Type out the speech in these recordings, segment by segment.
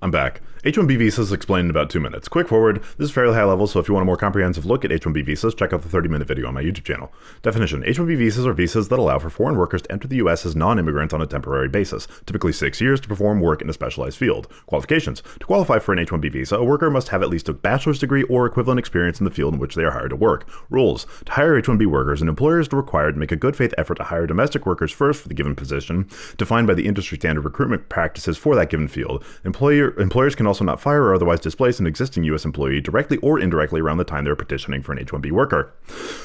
I'm back. H1b visas explained in about 2 minutes. Quick forward, this is fairly high level, so if you want a more comprehensive look at H1b visas, check out the 30-minute video on my YouTube channel. Definition: H1b visas are visas that allow for foreign workers to enter the US as non-immigrants on a temporary basis, typically 6 years, to perform work in a specialized field. Qualifications: to qualify for an H1b visa, a worker must have at least a bachelor's degree or equivalent experience in the field in which they are hired to work. Rules: to hire H1b workers, an employer is required to make a good faith effort to hire domestic workers first for the given position, defined by the industry standard recruitment practices for that given field. Employers can also not fire or otherwise displace an existing U.S. employee directly or indirectly around the time they're petitioning for an H1b worker.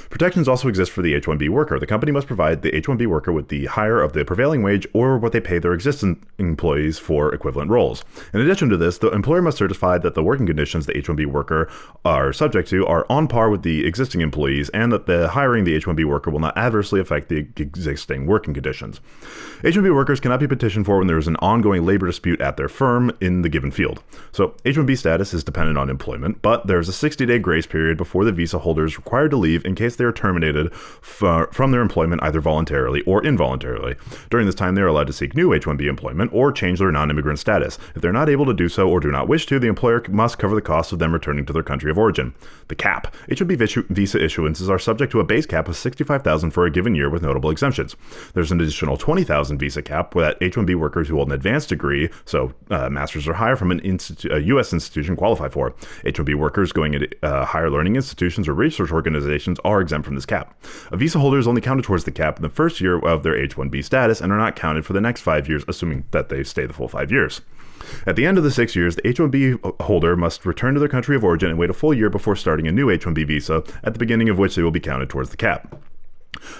Protections also exist for the H1b worker. The company must provide the H1b worker with the hire of the prevailing wage or what they pay their existing employees for equivalent roles. In addition to this, the employer must certify that the working conditions the H1b worker are subject to are on par with the existing employees and that the hiring the H1b worker will not adversely affect the existing working conditions. H1b workers cannot be petitioned for when there is an ongoing labor dispute at their firm in the given field. So H1b status is dependent on employment, but there's a 60-day grace period before the visa holder is required to leave in case they are terminated from their employment either voluntarily or involuntarily. During this time, they are allowed to seek new H1b employment or change their non-immigrant status. If they're not able to do so or do not wish to, the employer must cover the cost of them returning to their country of origin. The cap. H1b visa issuances are subject to a base cap of $65,000 for a given year with notable exemptions. There's an additional $20,000 visa cap that H1b workers who hold an advanced degree, so master's or higher from a U.S. institution, qualify for. H1b workers going into higher learning institutions or research organizations are exempt from this cap. A visa holder is only counted towards the cap in the first year of their H1b status and are not counted for the next 5 years, assuming that they stay the full 5 years. At the end of the 6 years, the H1b holder must return to their country of origin and wait a full year before starting a new H1b visa, at the beginning of which they will be counted towards the cap.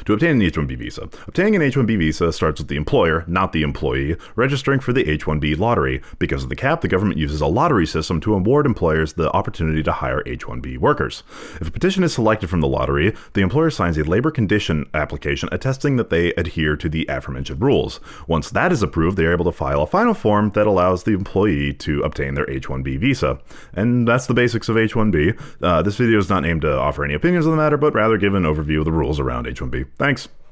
To obtain an H1b visa. Obtaining an H1b visa starts with the employer, not the employee, registering for the H1b lottery. Because of the cap, the government uses a lottery system to award employers the opportunity to hire H1b workers. If a petition is selected from the lottery, the employer signs a labor condition application attesting that they adhere to the aforementioned rules. Once that is approved, they are able to file a final form that allows the employee to obtain their H1b visa. And that's the basics of H1b. This video is not aimed to offer any opinions on the matter, but rather give an overview of the rules around H1b. Thanks.